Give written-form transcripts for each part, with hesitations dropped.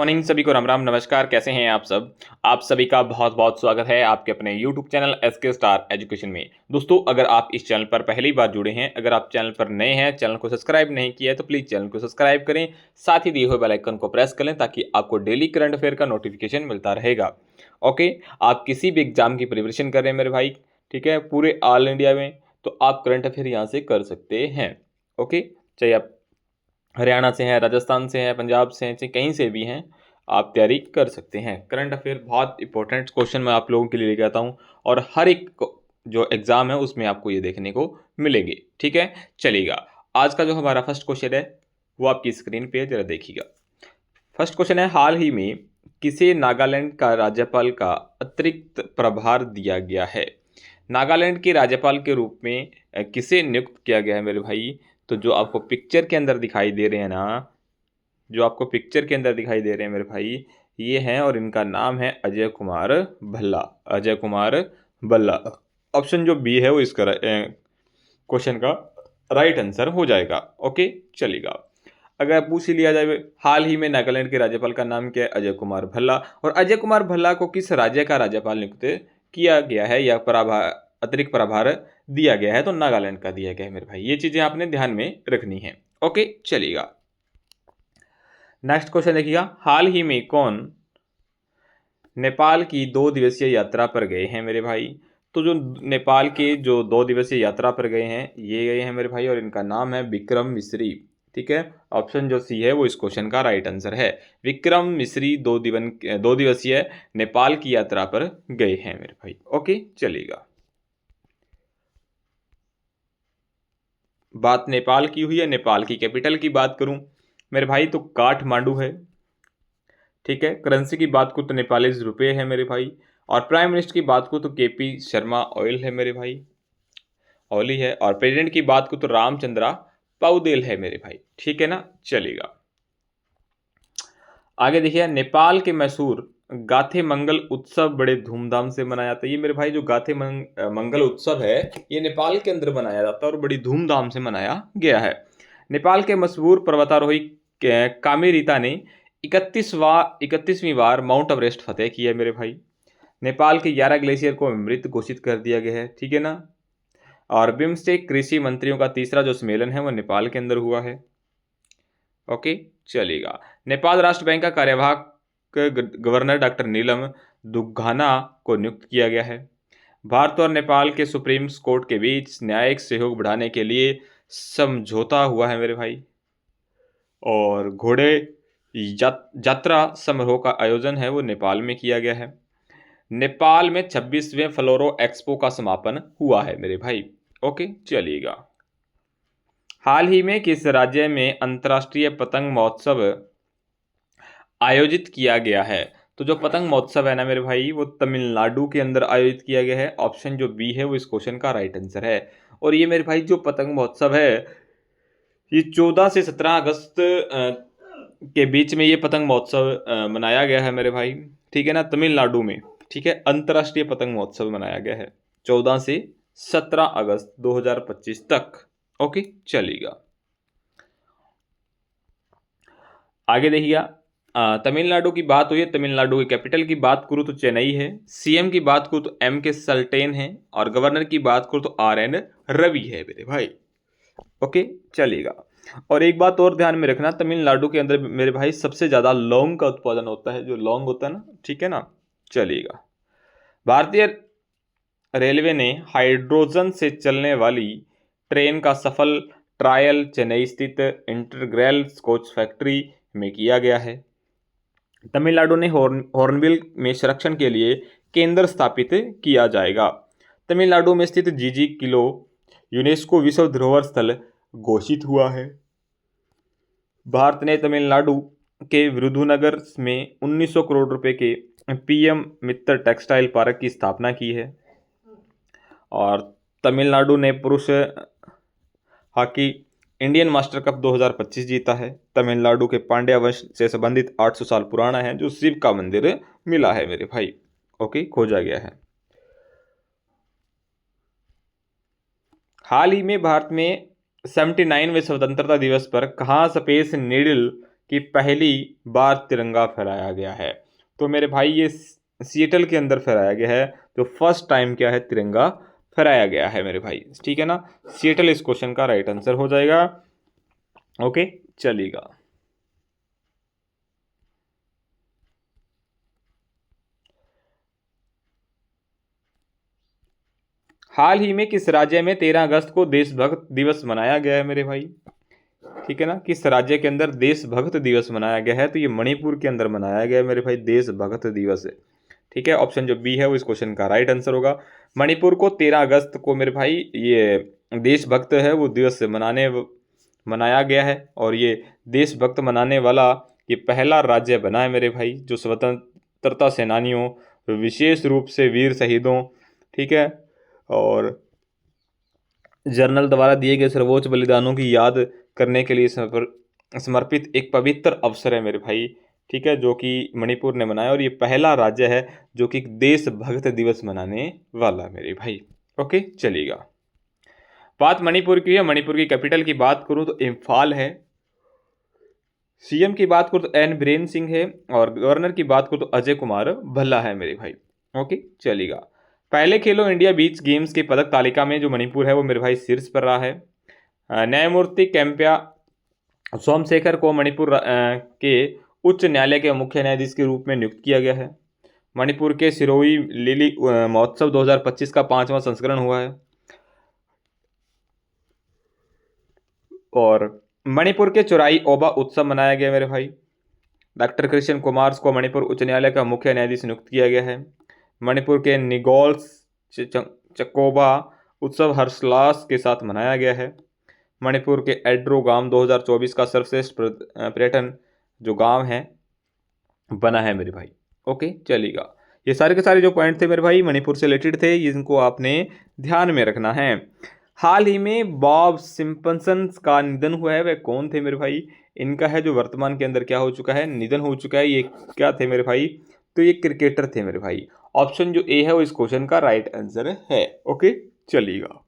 Morning सभी को राम राम नमस्कार। कैसे हैं आप सब। आप सभी का बहुत बहुत स्वागत है आपके अपने YouTube channel SK star education में। दोस्तों, अगर आप इस चैनल पर पहली बार जुड़े हैं, अगर आप चैनल पर नए हैं, चैनल को सब्सक्राइब नहीं किया है तो प्लीज़ चैनल को सब्सक्राइब करें, साथ ही दिए हुए बेल आइकन को प्रेस करें ताकि आपको डेली करंट अफेयर का नोटिफिकेशन मिलता रहेगा। ओके, आप किसी भी एग्जाम की प्रिपरेशन कर रहे हैं मेरे भाई, ठीक है, पूरे ऑल इंडिया में, तो आप करंट अफेयर यहाँ से कर सकते हैं। ओके, चाहे आप हरियाणा से हैं, राजस्थान से हैं, पंजाब से हैं, चाहे कहीं से भी हैं, आप तैयारी कर सकते हैं। करंट अफेयर बहुत इंपॉर्टेंट क्वेश्चन मैं आप लोगों के लिए लेके आता हूँ और हर एक जो एग्ज़ाम है उसमें आपको ये देखने को मिलेंगे। ठीक है, चलिएगा। आज का जो हमारा फर्स्ट क्वेश्चन है वो आपकी स्क्रीन पे जरा देखिएगा। फर्स्ट क्वेश्चन है, हाल ही में किसे नागालैंड का राज्यपाल का अतिरिक्त प्रभार दिया गया है। नागालैंड के राज्यपाल के रूप में किसे नियुक्त किया गया है मेरे भाई। तो जो आपको पिक्चर के अंदर दिखाई दे रहे हैं ना, जो आपको पिक्चर के अंदर दिखाई दे रहे हैं मेरे भाई, ये हैं और इनका नाम है अजय कुमार भल्ला। अजय कुमार भल्ला। ऑप्शन जो बी है वो इसका क्वेश्चन का राइट आंसर हो जाएगा। ओके, चलेगा। अगर पूछ ही लिया जाए हाल ही में नागालैंड के राज्यपाल का नाम क्या है, अजय कुमार भल्ला, और अजय कुमार भल्ला को किस राज्य का राज्यपाल नियुक्त किया गया है या अतिरिक्त प्रभार दिया गया है, तो नागालैंड का दिया गया है मेरे भाई। ये चीजें आपने ध्यान में रखनी है। ओके, चलिएगा। नेक्स्ट क्वेश्चन देखिएगा, हाल ही में कौन नेपाल की 2 दिवसीय यात्रा पर गए हैं मेरे भाई। तो जो नेपाल के जो 2 दिवसीय यात्रा पर गए हैं, ये गए हैं मेरे भाई और इनका नाम है विक्रम मिश्री। ठीक है, ऑप्शन जो सी है वो इस क्वेश्चन का राइट आंसर है। विक्रम मिश्री 2 दिवसीय नेपाल की यात्रा पर गए हैं मेरे भाई। ओके, चलेगा। बात नेपाल की हुई है, नेपाल की कैपिटल की बात करूं मेरे भाई तो काठमांडू है। ठीक है, करेंसी की बात को तो नेपाली रुपये है मेरे भाई, और प्राइम मिनिस्टर की बात को तो केपी शर्मा ऑयल है मेरे भाई, ओली है, और प्रेसिडेंट की बात को तो रामचंद्रा पाउदेल है मेरे भाई। ठीक है ना, चलेगा। आगे देखिए, नेपाल के मशहूर गाथे मंगल उत्सव बड़े धूमधाम से मनाया जाता है। ये मेरे भाई जो गाथे मंगल उत्सव है, ये नेपाल के अंदर मनाया जाता है और बड़ी धूमधाम से मनाया गया है। नेपाल के मशहूर पर्वतारोही कामेरीता ने 31वीं बार माउंट एवरेस्ट फतेह किया है मेरे भाई। नेपाल के 11 ग्लेशियर को मृत घोषित कर दिया गया है। ठीक है ना, और बिम्स्टेक कृषि मंत्रियों का तीसरा जो सम्मेलन है वो नेपाल के अंदर हुआ है। ओके, चलेगा। नेपाल राष्ट्र बैंक का कार्यवाहक गवर्नर डॉक्टर नीलम दुग्घाना को नियुक्त किया गया है। भारत और नेपाल के सुप्रीम कोर्ट के बीच न्यायिक सहयोग बढ़ाने के लिए समझौता हुआ है मेरे भाई, और घोड़े यात्रा समारोह का आयोजन है वो नेपाल में किया गया है। नेपाल में 26वें फ्लोरो एक्सपो का समापन हुआ है मेरे भाई। ओके, चलिएगा। हाल ही में किस राज्य में अंतर्राष्ट्रीय पतंग महोत्सव आयोजित किया गया है। तो जो पतंग महोत्सव है ना मेरे भाई, वो तमिलनाडु के अंदर आयोजित किया गया है। ऑप्शन जो बी है वो इस क्वेश्चन का राइट आंसर है। और ये मेरे भाई जो पतंग महोत्सव है, ये 14 से 17 अगस्त के बीच में ये पतंग महोत्सव मनाया गया है मेरे भाई। ठीक है ना, तमिलनाडु में। ठीक है, अंतर्राष्ट्रीय पतंग महोत्सव मनाया गया है 14 से 17 अगस्त 2025 तक। ओके, चलेगा। आगे देखिएगा, तमिलनाडु की बात हुई है, तमिलनाडु की कैपिटल की बात करूँ तो चेन्नई है, सीएम की बात करूँ तो एम के सल्टेन है, और गवर्नर की बात करूँ तो आर एन रवि है मेरे भाई। ओके, चलेगा। और एक बात और ध्यान में रखना, तमिलनाडु के अंदर मेरे भाई सबसे ज़्यादा लौंग का उत्पादन होता है, जो लौंग होता है ना। ठीक है ना, चलेगा। भारतीय रेलवे ने हाइड्रोजन से चलने वाली ट्रेन का सफल ट्रायल चेन्नई स्थित इंटरग्रेल कोच फैक्ट्री में किया गया है। तमिलनाडु ने हॉर्नबिल में संरक्षण के लिए केंद्र स्थापित किया जाएगा। तमिलनाडु में स्थित जीजी किलो यूनेस्को विश्व धरोहर स्थल घोषित हुआ है। भारत ने तमिलनाडु के विरुधुनगर में 1900 करोड़ रुपए के पीएम मित्र टेक्सटाइल पार्क की स्थापना की है। और तमिलनाडु ने पुरुष हॉकी इंडियन मास्टर कप 2025 जीता है। तमिलनाडु के पांड्या वंश से संबंधित 800 साल पुराना है जो शिव का मंदिर मिला है मेरे भाई। ओके, खोजा गया है। हाल ही में भारत में 79वें स्वतंत्रता दिवस पर कहाँ स्पेस नीडल कि पहली बार तिरंगा फहराया गया है? तो मेरे भाई ये सिएटल के अंदर फहराया गया है। तो फर्स्ट टाइम क्या है, तिरंगा फहराया गया है मेरे भाई, ठीक है ना। सिएटल इस क्वेश्चन का राइट आंसर हो जाएगा। ओके, चलिएगा। हाल ही में किस राज्य में 13 अगस्त को देशभक्त दिवस मनाया गया है मेरे भाई? ठीक है ना, किस राज्य के अंदर देशभक्त दिवस मनाया गया है? तो ये मणिपुर के अंदर मनाया गया है मेरे भाई, देशभक्त दिवस है। ठीक है, ऑप्शन जो बी है वो इस क्वेश्चन का राइट आंसर होगा। मणिपुर को 13 अगस्त को मेरे भाई ये देशभक्त है वो दिवस से मनाया गया है, और ये देशभक्त मनाने वाला ये पहला राज्य बना है मेरे भाई, जो स्वतंत्रता सेनानियों, विशेष रूप से वीर शहीदों, ठीक है, और जर्नल द्वारा दिए गए सर्वोच्च बलिदानों की याद करने के लिए समर्पित एक पवित्र अवसर है मेरे भाई, ठीक है, जो कि मणिपुर ने मनाया, और ये पहला राज्य है जो कि देशभक्त दिवस मनाने वाला मेरे भाई। ओके, चलिएगा। बात मणिपुर की है, मणिपुर की कैपिटल की बात करूं तो इम्फाल है। सीएम की बात करूं तो एन बीरेन सिंह है, और गवर्नर की बात करूं तो अजय कुमार भल्ला है मेरे भाई। ओके, चलिएगा। पहले खेलो इंडिया बीच गेम्स की पदक तालिका में जो मणिपुर है वो मेरे भाई शीर्ष पर रहा है। न्यायमूर्ति कैंप्या सोमशेखर को मणिपुर के उच्च न्यायालय के मुख्य न्यायाधीश के रूप में नियुक्त किया गया है। मणिपुर के सिरोही लिली महोत्सव 2025 का 5वां संस्करण हुआ है। और मणिपुर के चौराई ओबा उत्सव मनाया गया मेरे भाई। डॉक्टर कृष्ण कुमार को मणिपुर उच्च न्यायालय का मुख्य न्यायाधीश नियुक्त किया गया है। मणिपुर के निगोल्स चकोबा उत्सव हर्षोल्लास के साथ मनाया गया है। मणिपुर के एड्रो गांव 2024 का सर्वश्रेष्ठ पर्यटन जो गांव है बना है मेरे भाई। ओके, चलिएगा। ये सारे के सारे जो पॉइंट थे मेरे भाई मणिपुर से रिलेटेड थे, इनको आपने ध्यान में रखना है। हाल ही में बॉब सिम्पसन का निधन हुआ है, वह कौन थे मेरे भाई? इनका है जो वर्तमान के अंदर क्या हो चुका है, निधन हो चुका है। ये क्या थे मेरे भाई? तो ये क्रिकेटर थे मेरे भाई। ऑप्शन जो ए है वो इस क्वेश्चन का राइट आंसर है। ओके, चलिएगा।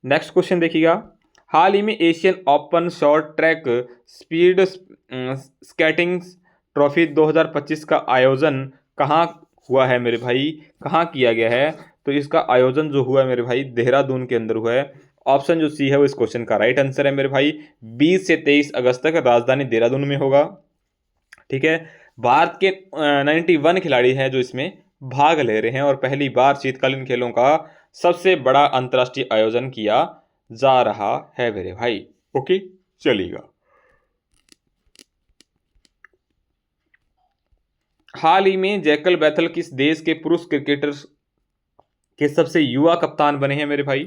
नेक्स्ट क्वेश्चन देखिएगा। हाल ही में Asian open short track speed skating trophy 2025 का आयोजन कहाँ हुआ है मेरे भाई? कहाँ किया गया है? तो इसका आयोजन जो हुआ है मेरे भाई देहरादून के अंदर हुआ है। ऑप्शन जो सी है वो इस क्वेश्चन का राइट आंसर है मेरे भाई। 20 से 23 अगस्त तक राजधानी देहरादून में होगा। ठीक है, भारत के 91 खिलाड़ी हैं जो इसमें भाग ले रहे हैं, और पहली बार शीतकालीन खेलों का सबसे बड़ा अंतर्राष्ट्रीय आयोजन किया जा रहा है मेरे भाई। ओके, चलिएगा। हाल ही में जैकल बैथल किस देश के पुरुष क्रिकेटर के सबसे युवा कप्तान बने हैं मेरे भाई?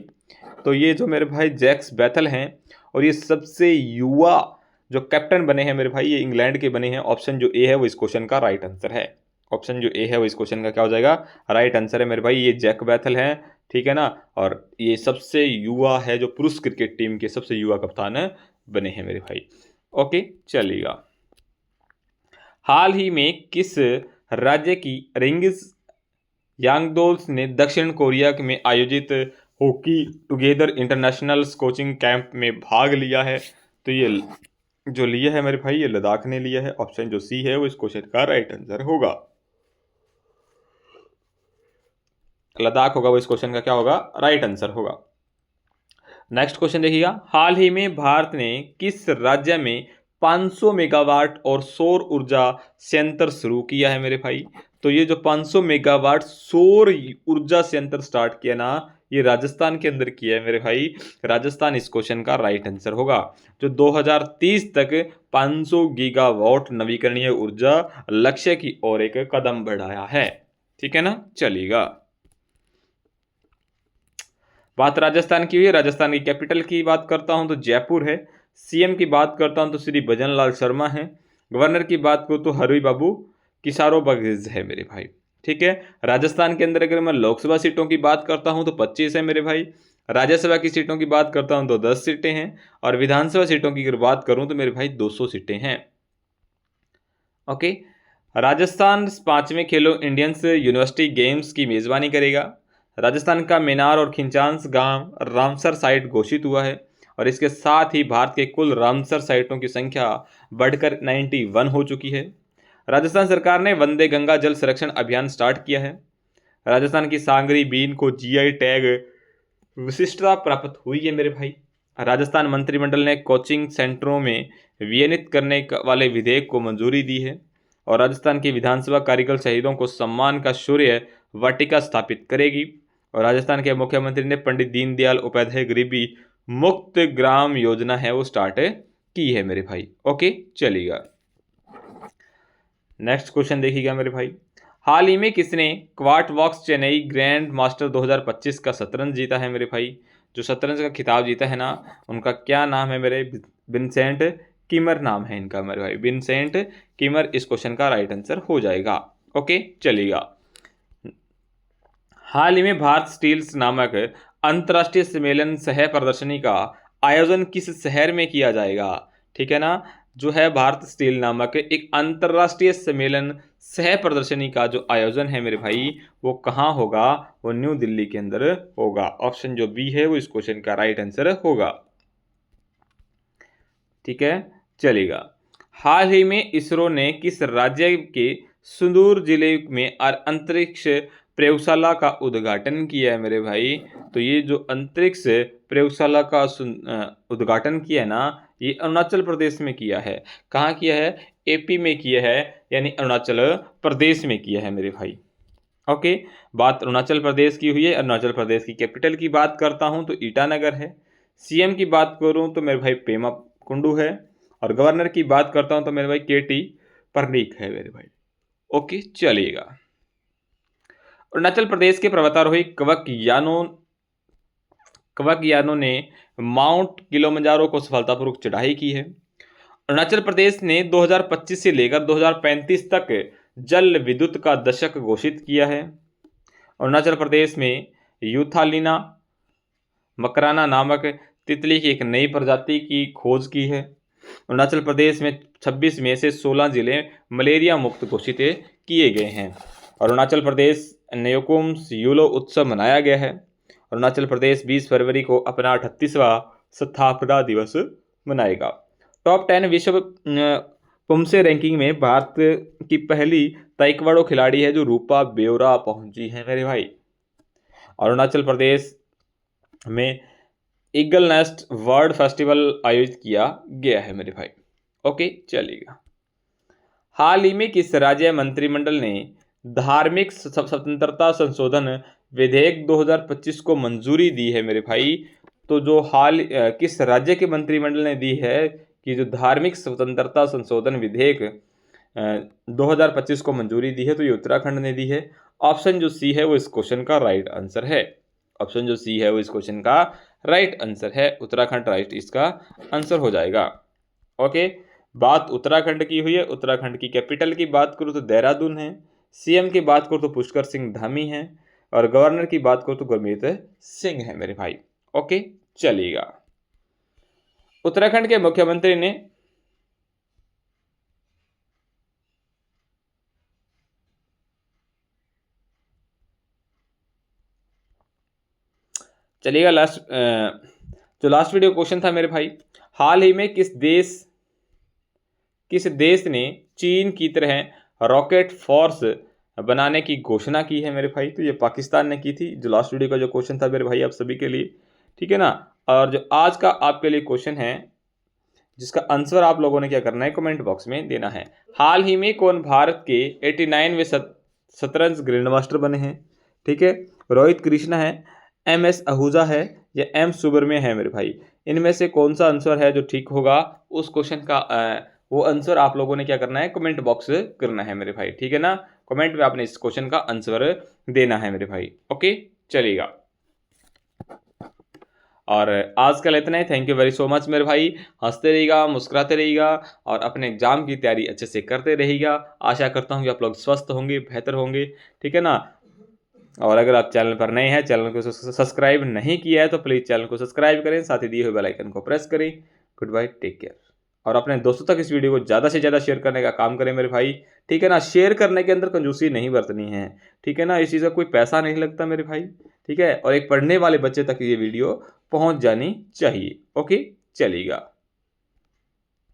तो ये जो मेरे भाई जैक्स बैथल हैं, और ये सबसे युवा जो कैप्टन बने हैं मेरे भाई, ये इंग्लैंड के बने हैं। ऑप्शन जो ए है वो इस क्वेश्चन का राइट आंसर है। ऑप्शन जो ए है वो इस क्वेश्चन का क्या हो जाएगा? राइट आंसर है मेरे भाई। ये जैक बैथल हैं, ठीक है ना, और ये सबसे युवा है जो पुरुष क्रिकेट टीम के सबसे युवा कप्तान बने हैं मेरे भाई। ओके, चलिएगा। हाल ही में किस राज्य की रिंग्स यांगडोल्स ने दक्षिण कोरिया में आयोजित hockey together international coaching camp में भाग लिया है? तो ये जो लिया है मेरे भाई ये लद्दाख ने लिया है। ऑप्शन जो सी है वो इस क्वेश्चन का राइट आंसर होगा। लद्दाख होगा वो इस क्वेश्चन का क्या होगा? राइट आंसर होगा। नेक्स्ट क्वेश्चन देखिएगा। हाल ही में भारत ने किस राज्य में 500 मेगावाट और सौर ऊर्जा संयंत्र शुरू किया है मेरे भाई? तो ये जो 500 मेगावाट सौर ऊर्जा संयंत्र स्टार्ट किया ना, ये राजस्थान के अंदर किया है मेरे भाई। राजस्थान इस क्वेश्चन का राइट आंसर होगा, जो 2030 तक 500 गीगावाट नवीकरणीय ऊर्जा लक्ष्य की ओर एक कदम बढ़ाया है। ठीक है ना, चलिएगा। बात राजस्थान की हुई है, राजस्थान की कैपिटल की बात करता हूं तो जयपुर है। सीएम की बात करता हूं तो श्री भजन लाल शर्मा है। गवर्नर की बात करूं तो हरी बाबू किसारो बघेल है मेरे भाई। ठीक है, राजस्थान के अंदर अगर मैं लोकसभा सीटों की बात करता हूं तो 25 है मेरे भाई। राज्यसभा की सीटों की बात करता हूं तो 10 सीटें हैं, और विधानसभा सीटों की अगर बात करूं तो मेरे भाई 200 सीटें हैं। ओके, राजस्थान 5वें खेलो इंडियंस यूनिवर्सिटी गेम्स की मेजबानी करेगा। राजस्थान का मेनार और खिंचांस गांव रामसर साइट घोषित हुआ है, और इसके साथ ही भारत के कुल रामसर साइटों की संख्या बढ़कर 91 हो चुकी है। राजस्थान सरकार ने वंदे गंगा जल संरक्षण अभियान स्टार्ट किया है। राजस्थान की सांगरी बीन को जीआई टैग विशिष्टता प्राप्त हुई है मेरे भाई। राजस्थान मंत्रिमंडल ने कोचिंग सेंटरों में विनियमित करने वाले विधेयक को मंजूरी दी है। और राजस्थान की विधानसभा कार्यकाल शहीदों को सम्मान का शौर्य वाटिका स्थापित करेगी। और राजस्थान के मुख्यमंत्री ने पंडित दीनदयाल उपाध्याय गरीबी मुक्त ग्राम योजना है वो स्टार्ट की है मेरे भाई। ओके चलिएगा, नेक्स्ट क्वेश्चन देखिएगा मेरे भाई। हाल ही में किसने क्वार्ट वॉक्स चेन्नई ग्रैंड मास्टर 2025 का शतरंज जीता है मेरे भाई? जो शतरंज का खिताब जीता है ना, उनका क्या नाम है मेरे? विंसेंट किमर नाम है इनका मेरे भाई, विंसेंट किमर इस क्वेश्चन का राइट आंसर हो जाएगा। ओके चलिएगा। हाल ही में भारत स्टील्स नामक अंतर्राष्ट्रीय सम्मेलन सह प्रदर्शनी का आयोजन किस शहर में किया जाएगा? ठीक है ना, जो है भारत स्टील नामक एक अंतर्राष्ट्रीय सम्मेलन सह प्रदर्शनी का जो आयोजन है मेरे भाई वो कहाँ होगा? वो न्यू दिल्ली के अंदर होगा। ऑप्शन जो बी है वो इस क्वेश्चन का राइट आंसर होगा। ठीक है चलेगा। हाल ही में इसरो ने किस राज्य के सुदूर जिले में अंतरिक्ष प्रयोगशाला का उद्घाटन किया है मेरे भाई? तो ये जो अंतरिक्ष प्रयोगशाला का उद्घाटन किया है ना, ये अरुणाचल प्रदेश में किया है। कहाँ किया है? एपी में किया है, यानी अरुणाचल प्रदेश में किया है मेरे भाई। ओके, बात अरुणाचल प्रदेश की हुई है। अरुणाचल प्रदेश की कैपिटल की बात करता हूँ तो ईटानगर है। सीएम की बात करूँ तो मेरे भाई पेमा कुंडू है। और गवर्नर की बात करता हूँ तो मेरे भाई केटी परनीक है मेरे भाई। ओके चलिएगा। अरुणाचल प्रदेश के पर्वतारोही कवक यानो ने माउंट किलिमंजारो को सफलतापूर्वक चढ़ाई की है। अरुणाचल प्रदेश ने 2025 से लेकर 2035 तक जल विद्युत का दशक घोषित किया है। अरुणाचल प्रदेश में यूथालिना मकराना नामक तितली की एक नई प्रजाति की खोज की है। अरुणाचल प्रदेश में 26 में से 16 जिले मलेरिया मुक्त घोषित किए गए हैं। अरुणाचल प्रदेश न्योकुम यूलो उत्सव मनाया गया है। अरुणाचल प्रदेश 20 फरवरी को अपना 38वां स्थापना दिवस मनाएगा। टॉप 10 विश्व पुमसे रैंकिंग में भारत की पहली ताइक्वांडो खिलाड़ी है जो रूपा बेउरा पहुंची है मेरे भाई। अरुणाचल प्रदेश में ईगल नेस्ट वर्ल्ड फेस्टिवल आयोजित किया गया है मेरे भाई। ओके चलिएगा। हाल ही में किस राज्य मंत्रिमंडल ने धार्मिक स्वतंत्रता संशोधन विधेयक 2025 को मंजूरी दी है मेरे भाई? तो जो किस राज्य के मंत्रिमंडल ने दी है कि जो धार्मिक स्वतंत्रता संशोधन विधेयक 2025 को मंजूरी दी है? तो ये उत्तराखंड ने दी है। ऑप्शन जो सी है वो इस क्वेश्चन का राइट आंसर है। ऑप्शन जो सी है वो इस क्वेश्चन का राइट आंसर है। उत्तराखंड राइट इसका आंसर हो जाएगा। ओके, बात उत्तराखंड की हुई है। उत्तराखंड की कैपिटल की बात करूँ तो देहरादून है। सीएम की बात करूँ तो पुष्कर सिंह धामी है। और गवर्नर की बात करूँ तो गुरमीत सिंह है मेरे भाई। ओके चलिएगा। उत्तराखंड के मुख्यमंत्री ने चलिएगा जो लास्ट वीडियो क्वेश्चन था मेरे भाई, हाल ही में किस देश ने चीन की तरह रॉकेट फोर्स बनाने की घोषणा की है मेरे भाई? तो ये पाकिस्तान ने की थी। जो लास्ट वीडियो का जो क्वेश्चन था मेरे भाई आप सभी के लिए, ठीक है ना। और जो आज का आपके लिए क्वेश्चन है जिसका आंसर आप लोगों ने क्या करना है कमेंट बॉक्स में देना है। हाल ही में कौन भारत के 89वें शतरंज ग्रैंड मास्टर बने हैं? ठीक है, रोहित कृष्णा है, MS आहूजा है या M सुब्रमण्यम है मेरे भाई? इनमें से कौन सा आंसर है जो ठीक होगा? उस क्वेश्चन का वो आंसर आप लोगों ने क्या करना है कमेंट बॉक्स करना है मेरे भाई, ठीक है ना। कमेंट में आपने इस क्वेश्चन का आंसर देना है मेरे भाई। ओके चलिएगा। और आज कल इतना ही। Thank you very so much मेरे भाई। हंसते रहिएगा, मुस्कुराते रहिएगा और अपने एग्जाम की तैयारी अच्छे से करते रहिएगा। आशा करता हूँ कि आप लोग स्वस्थ होंगे, बेहतर होंगे, ठीक है ना। और अगर आप चैनल पर नए हैं, चैनल को सब्सक्राइब नहीं किया है तो प्लीज़ चैनल को सब्सक्राइब करें, साथ ही दिए हुए बेल आइकन को प्रेस करें। Good bye, take care. और अपने दोस्तों तक इस वीडियो को ज़्यादा से ज़्यादा शेयर करने का काम करें मेरे भाई, ठीक है ना। शेयर करने के अंदर कंजूसी नहीं बरतनी है, ठीक है ना। इस चीज़ का कोई पैसा नहीं लगता मेरे भाई, ठीक है। और एक पढ़ने वाले बच्चे तक ये वीडियो पहुंच जानी चाहिए। ओके, चलिएगा।